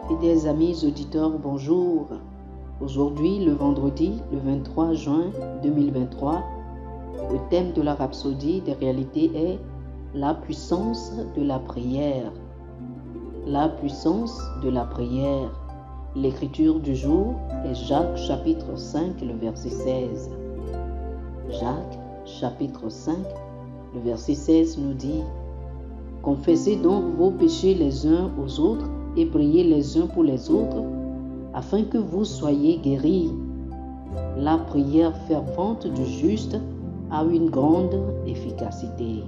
Fidèles amis auditeurs, bonjour. Aujourd'hui, le vendredi, le 23 juin 2023, le thème de la rhapsodie des réalités est la puissance de la prière. La puissance de la prière. L'écriture du jour est Jacques chapitre 5, le verset 16. Jacques chapitre 5, le verset 16 nous dit: Confessez donc vos péchés les uns aux autres et priez les uns pour les autres, afin que vous soyez guéris. La prière fervente du juste a une grande efficacité.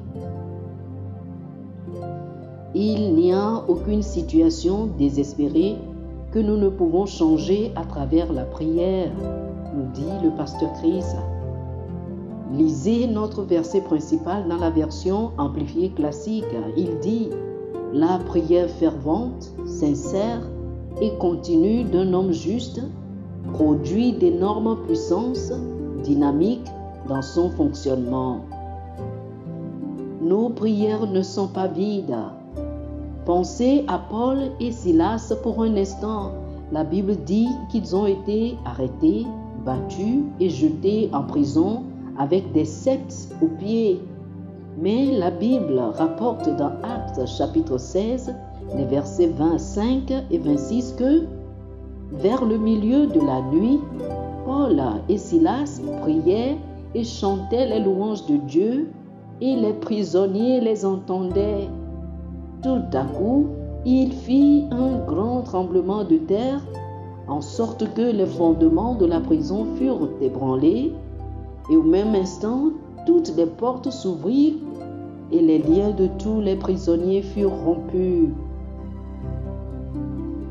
Il n'y a aucune situation désespérée que nous ne pouvons changer à travers la prière, nous dit le pasteur Chris. Lisez notre verset principal dans la version amplifiée classique. Il dit: La prière fervente, sincère et continue d'un homme juste produit d'énormes puissances dynamiques dans son fonctionnement. Nos prières ne sont pas vides. Pensez à Paul et Silas pour un instant. La Bible dit qu'ils ont été arrêtés, battus et jetés en prison avec des sceptres aux pieds. Mais la Bible rapporte dans Actes chapitre 16, les versets 25 et 26 que, vers le milieu de la nuit, Paul et Silas priaient et chantaient les louanges de Dieu, et les prisonniers les entendaient. Tout à coup, il fit un grand tremblement de terre, en sorte que les fondements de la prison furent ébranlés, et au même instant, toutes les portes s'ouvrirent et les liens de tous les prisonniers furent rompus.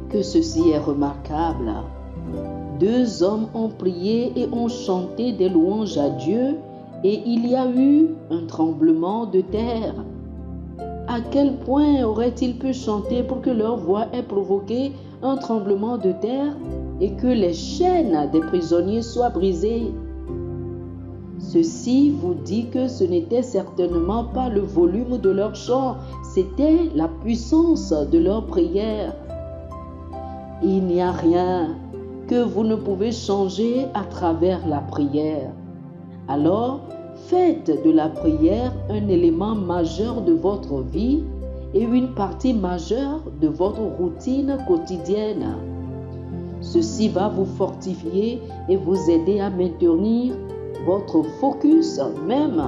Que ceci est remarquable! 2 hommes ont prié et ont chanté des louanges à Dieu, et il y a eu un tremblement de terre. À quel point auraient-ils pu chanter pour que leur voix ait provoqué un tremblement de terre et que les chaînes des prisonniers soient brisées? Ceci vous dit que ce n'était certainement pas le volume de leur chant, c'était la puissance de leur prière. Il n'y a rien que vous ne pouvez changer à travers la prière. Alors, faites de la prière un élément majeur de votre vie et une partie majeure de votre routine quotidienne. Ceci va vous fortifier et vous aider à maintenir votre focus même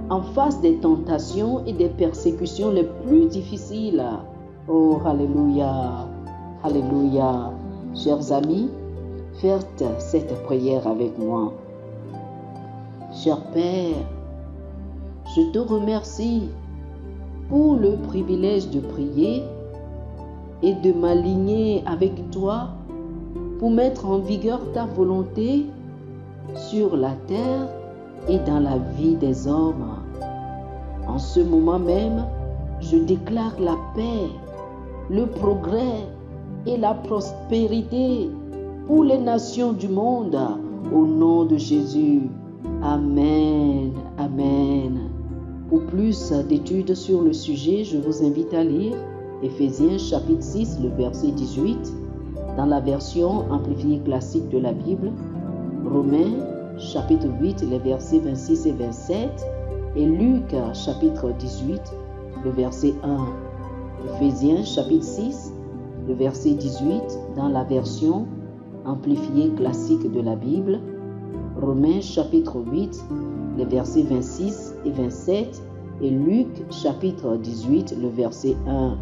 en face des tentations et des persécutions les plus difficiles. Oh, alléluia, alléluia. Chers amis, faites cette prière avec moi. Cher Père, je te remercie pour le privilège de prier et de m'aligner avec toi pour mettre en vigueur ta volonté sur la terre et dans la vie des hommes. En ce moment même, je déclare la paix, le progrès et la prospérité pour les nations du monde, au nom de Jésus. Amen, amen. Pour plus d'études sur le sujet, je vous invite à lire Éphésiens chapitre 6, le verset 18, dans la version amplifiée classique de la Bible, Romains chapitre 8, les versets 26 et 27, et Luc chapitre 18, le verset 1. Éphésiens chapitre 6, le verset 18, dans la version amplifiée classique de la Bible, Romains chapitre 8, les versets 26 et 27, et Luc chapitre 18, le verset 1.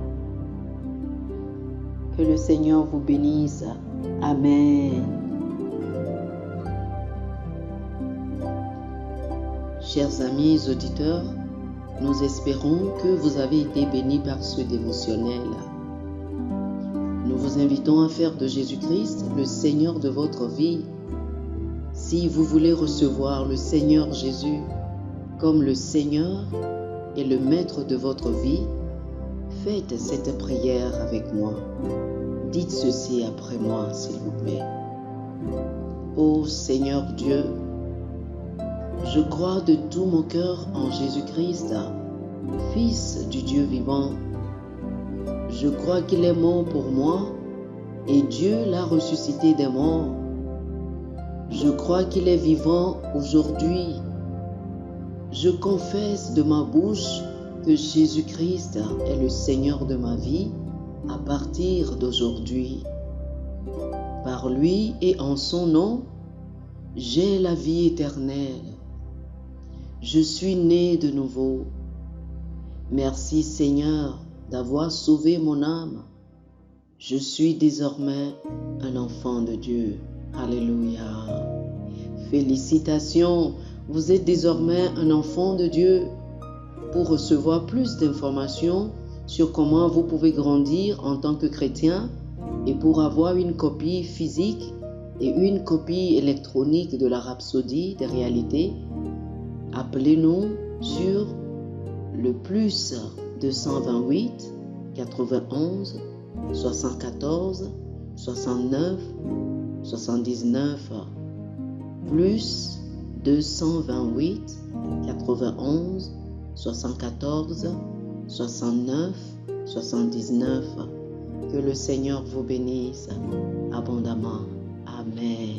Que le Seigneur vous bénisse. Amen. Chers amis auditeurs, nous espérons que vous avez été bénis par ce dévotionnel. Nous vous invitons à faire de Jésus-Christ le Seigneur de votre vie. Si vous voulez recevoir le Seigneur Jésus comme le Seigneur et le Maître de votre vie, faites cette prière avec moi. Dites ceci après moi, s'il vous plaît. Ô Seigneur Dieu, je crois de tout mon cœur en Jésus-Christ, Fils du Dieu vivant. Je crois qu'il est mort pour moi et Dieu l'a ressuscité des morts. Je crois qu'il est vivant aujourd'hui. Je confesse de ma bouche que Jésus-Christ est le Seigneur de ma vie à partir d'aujourd'hui. Par lui et en son nom, j'ai la vie éternelle. Je suis né de nouveau. Merci Seigneur d'avoir sauvé mon âme. Je suis désormais un enfant de Dieu. Alléluia. Félicitations, vous êtes désormais un enfant de Dieu. Pour recevoir plus d'informations sur comment vous pouvez grandir en tant que chrétien et pour avoir une copie physique et une copie électronique de la Rhapsodie des réalités, appelez-nous sur le plus 228 91 74 69 79 plus 228 91 74 69 79. Que le Seigneur vous bénisse abondamment. Amen.